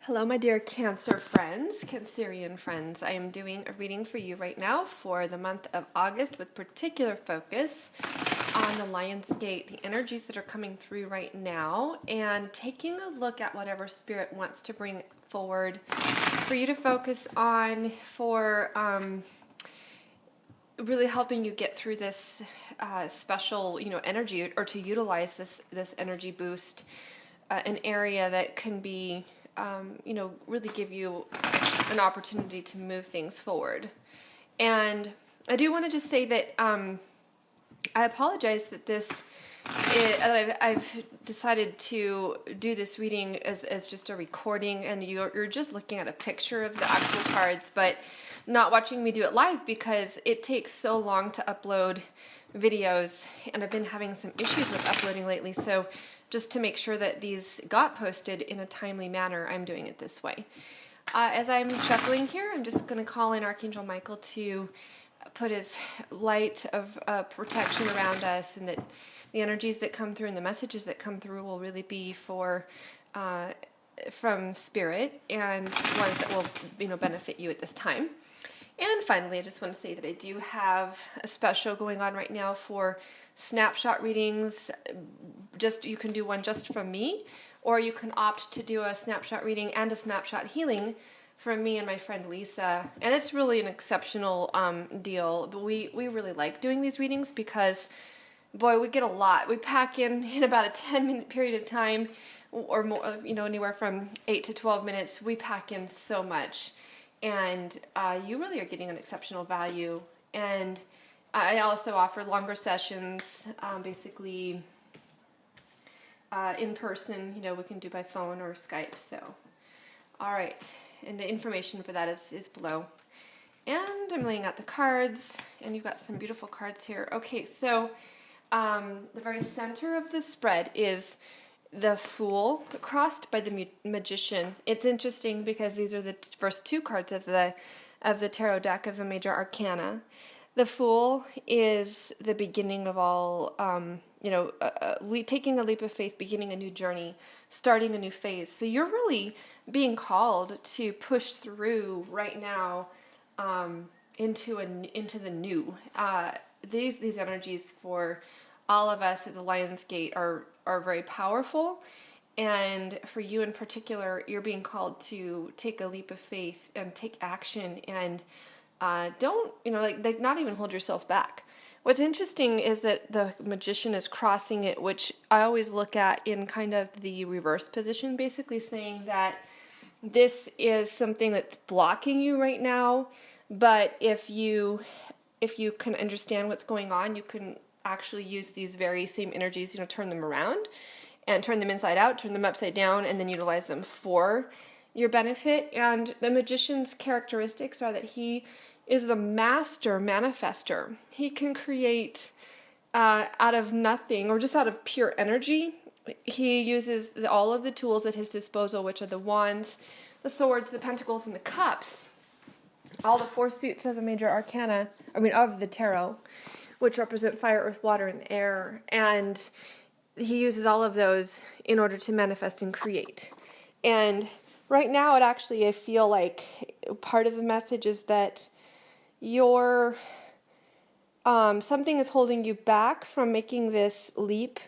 Hello, my dear Cancer friends, Cancerian friends. I am doing a reading for you right now for the month of August with particular focus on the Lion's Gate, the energies that are coming through right now, and taking a look at whatever Spirit wants to bring forward for you to focus on for really helping you get through this special, energy, or to utilize this energy boost, an area that can be really give you an opportunity to move things forward. And I do want to just say that I apologize that I've decided to do this reading as just a recording, and you're just looking at a picture of the actual cards, but not watching me do it live because it takes so long to upload videos, and I've been having some issues with uploading lately. So just to make sure that these got posted in a timely manner, I'm doing it this way. As I'm shuffling here, I'm just going to call in Archangel Michael to put his light of protection around us, and that the energies that come through and the messages that come through will really be from Spirit, and ones that will benefit you at this time. And finally, I just want to say that I do have a special going on right now for snapshot readings. You can do one just from me, or you can opt to do a snapshot reading and a snapshot healing from me and my friend Lisa. And it's really an exceptional deal. But we really like doing these readings because, boy, we get a lot. We pack in about a 10-minute period of time, or more, anywhere from 8 to 12 minutes. We pack in so much. And you really are getting an exceptional value. And I also offer longer sessions, basically in person. We can do by phone or Skype. So, all right. And the information for that is below. And I'm laying out the cards, and you've got some beautiful cards here. Okay, so the very center of the spread is the Fool crossed by the Magician. It's interesting because these are the first two cards of the tarot deck of the major arcana. The Fool is the beginning of all, taking a leap of faith, beginning a new journey, starting a new phase. So you're really being called to push through right now into the new. These energies for all of us at the Lion's Gate are very powerful, and for you in particular, you're being called to take a leap of faith and take action, and don't not even hold yourself back. What's interesting is that the Magician is crossing it, which I always look at in kind of the reverse position, basically saying that this is something that's blocking you right now, but if you can understand what's going on, you can actually use these very same energies, turn them around and turn them inside out, turn them upside down, and then utilize them for your benefit. And the Magician's characteristics are that he is the master manifester. He can create out of nothing, or just out of pure energy. He uses all of the tools at his disposal, which are the wands, the swords, the pentacles, and the cups. All the four suits of the major arcana, of the tarot, which represent fire, earth, water, and air. And he uses all of those in order to manifest and create. And right now, I feel like part of the message is that something is holding you back from making this leap,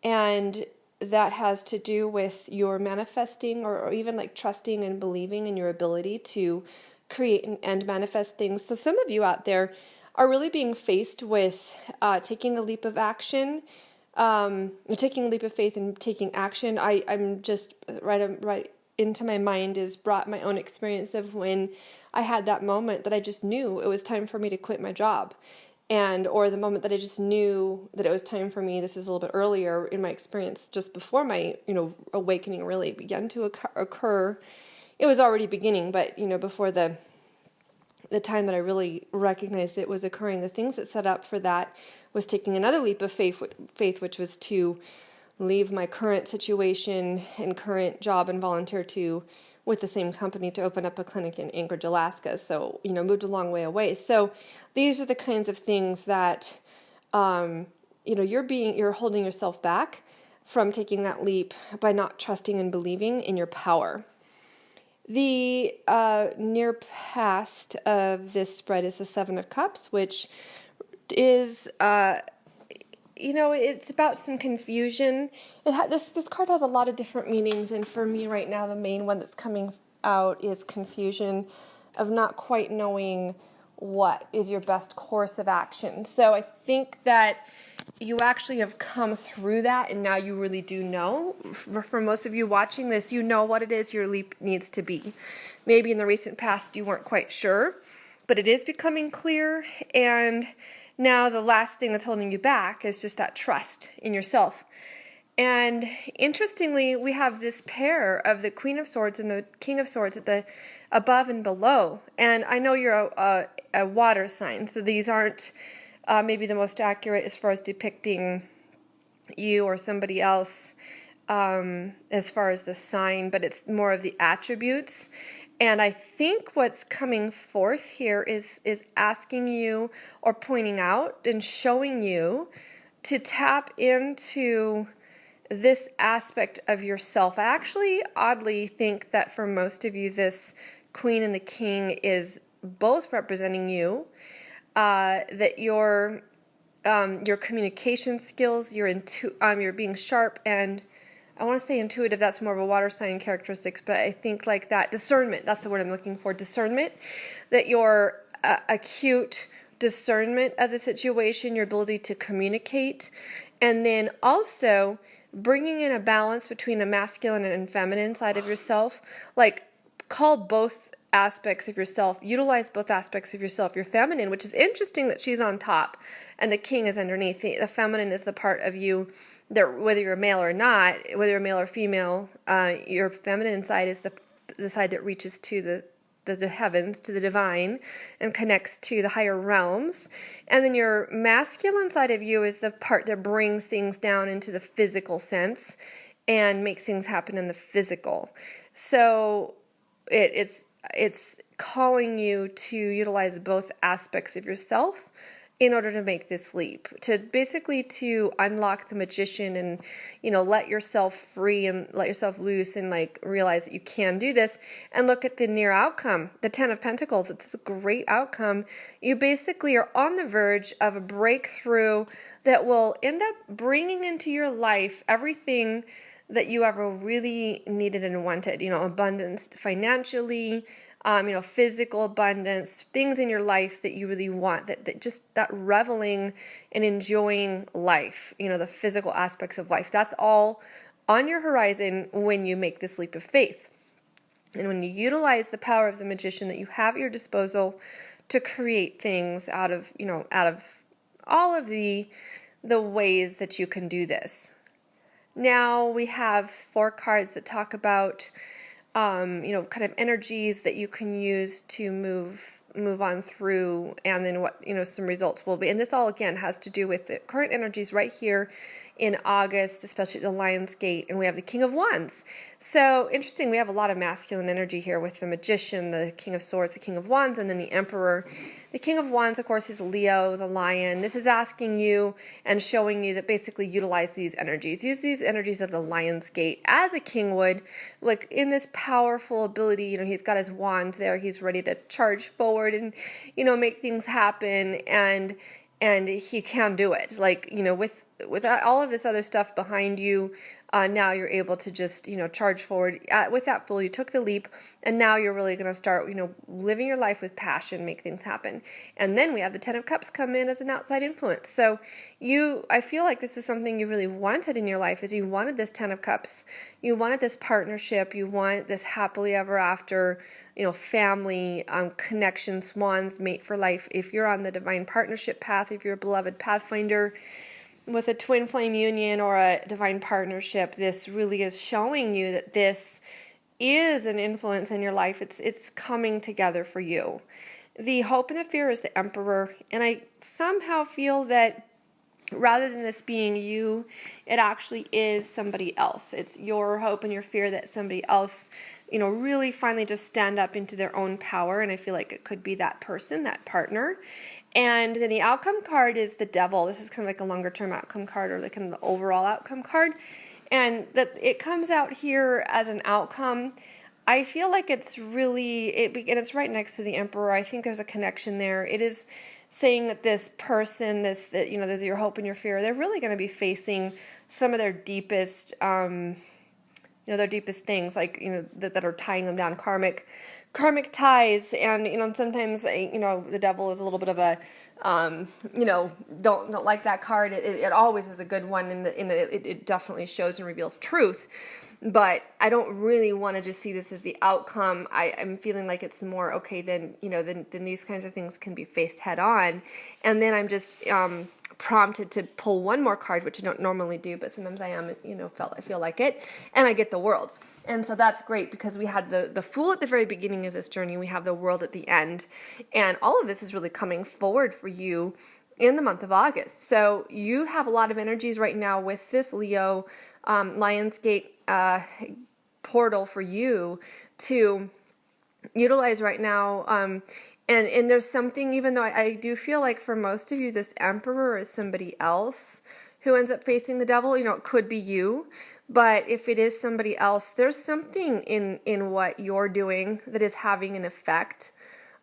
and that has to do with your manifesting, or even like trusting and believing in your ability to create and manifest things. So some of you out there are really being faced with taking a leap of action, taking a leap of faith and taking action. I'm just right into my mind is brought my own experience of when I had that moment that I just knew it was time for me to quit my job, or the moment that I just knew that it was time for me. This is a little bit earlier in my experience, just before my awakening really began to occur. It was already beginning, but before the time that I really recognized it was occurring. The things that set up for that was taking another leap of faith, which was to leave my current situation and current job and volunteer with the same company to open up a clinic in Anchorage, Alaska. So, moved a long way away. So these are the kinds of things that, you're holding yourself back from taking that leap by not trusting and believing in your power. The near past of this spread is the Seven of Cups, which is, it's about some confusion. This card has a lot of different meanings, and for me right now, the main one that's coming out is confusion of not quite knowing what is your best course of action. So I think that you actually have come through that, and now you really do know. For most of you watching this, you know what it is your leap needs to be. Maybe in the recent past you weren't quite sure, but it is becoming clear, and now the last thing that's holding you back is just that trust in yourself. And interestingly, we have this pair of the Queen of Swords and the King of Swords at the above and below. And I know you're a water sign, so these aren't maybe the most accurate as far as depicting you or somebody else as far as the sign, but it's more of the attributes. And I think what's coming forth here is asking you or pointing out and showing you to tap into this aspect of yourself. I actually oddly think that for most of you, this Queen and the King is both representing you, that your communication skills, you're being sharp, and I want to say intuitive, that's more of a water sign characteristics, but I think like that discernment, that's the word I'm looking for, discernment, that your acute discernment of the situation, your ability to communicate, and then also bringing in a balance between the masculine and feminine side of yourself. Like, call both aspects of yourself, utilize both aspects of yourself. Your feminine, which is interesting that she's on top and the king is underneath. The feminine is the part of you that, whether you're male or not, whether you're male or female, your feminine side is the side that reaches to the heavens, to the divine, and connects to the higher realms. And then your masculine side of you is the part that brings things down into the physical sense and makes things happen in the physical. So it's calling you to utilize both aspects of yourself in order to make this leap, to unlock the magician and, let yourself free and let yourself loose and realize that you can do this. And look at the near outcome, the 10 of Pentacles. It's a great outcome. You basically are on the verge of a breakthrough that will end up bringing into your life everything that you ever really needed and wanted, abundance financially, physical abundance, things in your life that you really want, that reveling and enjoying life, the physical aspects of life. That's all on your horizon when you make this leap of faith. And when you utilize the power of the magician that you have at your disposal to create things out of all of the ways that you can do this. Now we have 4 cards that talk about kind of energies that you can use to move on through, and then what some results will be. And this all again has to do with the current energies right here in August, especially the Lion's Gate, and we have the King of Wands. So interesting, we have a lot of masculine energy here with the Magician, the King of Swords, the King of Wands, and then the Emperor. The King of Wands, of course, is Leo, the lion. This is asking you and showing you that basically utilize these energies. Use these energies of the Lion's Gate as a king would, like in this powerful ability. He's got his wand there. He's ready to charge forward and, make things happen. And he can do it. With all of this other stuff behind you, now you're able to just, charge forward. With that Fool, you took the leap, and now you're really going to start, living your life with passion, make things happen. And then we have the 10 of Cups come in as an outside influence. So I feel like this is something you really wanted in your life, is you wanted this 10 of Cups. You wanted this partnership. You want this happily ever after, family, connection, swans, mate for life. If you're on the divine partnership path, if you're a beloved pathfinder, with a twin flame union or a divine partnership, this really is showing you that this is an influence in your life. It's coming together for you. The hope and the fear is the Emperor, and I somehow feel that rather than this being you, it actually is somebody else. It's your hope and your fear that somebody else, really finally just stand up into their own power, and I feel like it could be that person, that partner. And then the outcome card is the Devil. This is kind of like a longer term outcome card, or like kind of the overall outcome card. And that it comes out here as an outcome. I feel like it's really, and it's right next to the Emperor. I think there's a connection there. It is saying that this person, that there's your hope and your fear, they're really going to be facing some of their deepest, their deepest things, like, that are tying them down, karmic ties. And, sometimes, the devil is a little bit of a, don't like that card. It always is a good one, and it definitely shows and reveals truth. But I don't really want to just see this as the outcome. I'm feeling like it's more, okay, then these kinds of things can be faced head on. And then I'm just prompted to pull one more card, which I don't normally do, but sometimes I am, I feel like it, and I get the World. And so that's great, because we had the Fool at the very beginning of this journey, we have the World at the end, and all of this is really coming forward for you in the month of August. So you have a lot of energies right now with this Leo Lionsgate portal for you to utilize right now. And there's something, even though I do feel like for most of you, this Emperor is somebody else who ends up facing the devil. It could be you, but if it is somebody else, there's something in what you're doing that is having an effect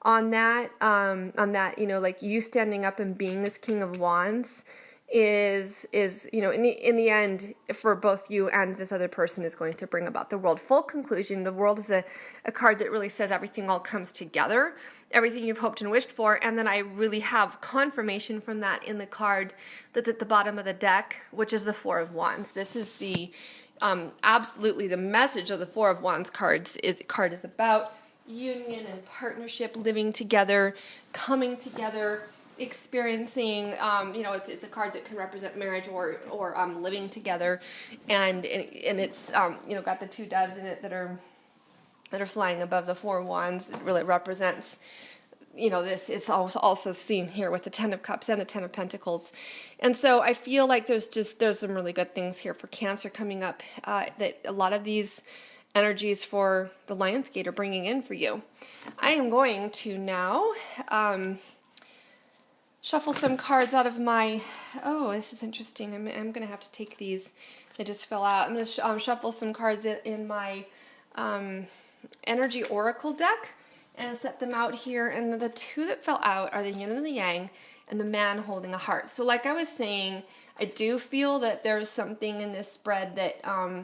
on that, like you standing up and being this King of Wands is in the end, for both you and this other person, is going to bring about the World. Full conclusion. The World is a card that really says everything all comes together, everything you've hoped and wished for. And then I really have confirmation from that in the card that's at the bottom of the deck, which is the Four of Wands. This is the absolutely the message of the Four of Wands card is about union and partnership, living together, coming together, experiencing, it's a card that can represent marriage or living together, and it's got the two doves in it that are flying above the Four of Wands. It really represents, this is also seen here with the Ten of Cups and the Ten of Pentacles. And so I feel like there's some really good things here for Cancer coming up, that a lot of these energies for the Lionsgate are bringing in for you. I am going to now shuffle some cards out of my, this is interesting. I'm going to have to take these. They just fell out. I'm going to shuffle some cards in my Energy Oracle deck and set them out here. And the two that fell out are the Yin and the Yang and the Man Holding a Heart. So like I was saying, I do feel that there's something in this spread that,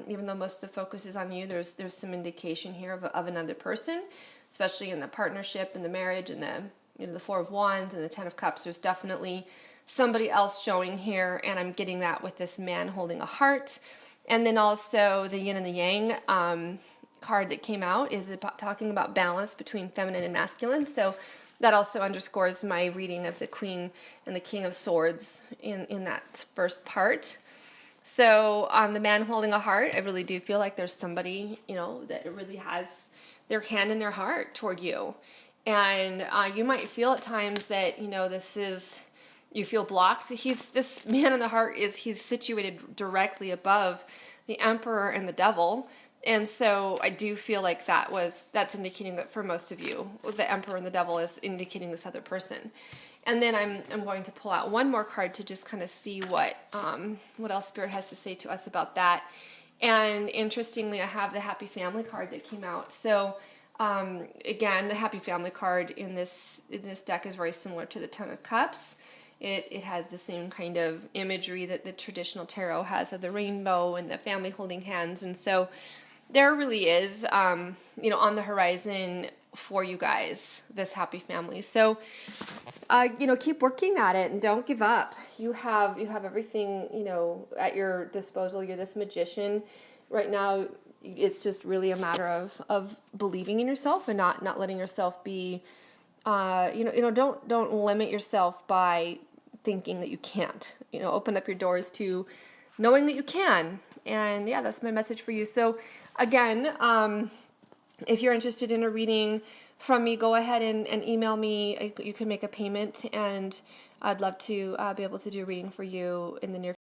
even though most of the focus is on you, there's some indication here of another person, especially in the partnership and the marriage and the Four of Wands and the Ten of Cups. There's definitely somebody else showing here, and I'm getting that with this Man Holding a Heart. And then also the Yin and the Yang card that came out is talking about balance between feminine and masculine. So that also underscores my reading of the Queen and the King of Swords in that first part. So on the Man Holding a Heart, I really do feel like there's somebody, that really has their hand in their heart toward you. And you might feel at times that, you feel blocked. This Man in the Heart he's situated directly above the Emperor and the Devil. And so I do feel like that's indicating that for most of you, the Emperor and the Devil is indicating this other person. And then I'm going to pull out one more card to just kind of see what else Spirit has to say to us about that. And interestingly, I have the Happy Family card that came out. So again, the Happy Family card in this deck is very similar to the Ten of Cups. It has the same kind of imagery that the traditional tarot has of the rainbow and the family holding hands. And so there really is, on the horizon for you guys, this happy family. So, keep working at it and don't give up. You have everything, at your disposal. You're this magician. Right now, it's just really a matter of believing in yourself and not letting yourself be, don't limit yourself by thinking that you can't. Open up your doors to knowing that you can. And yeah, that's my message for you. So again, if you're interested in a reading from me, go ahead and email me. You can make a payment, and I'd love to be able to do a reading for you in the near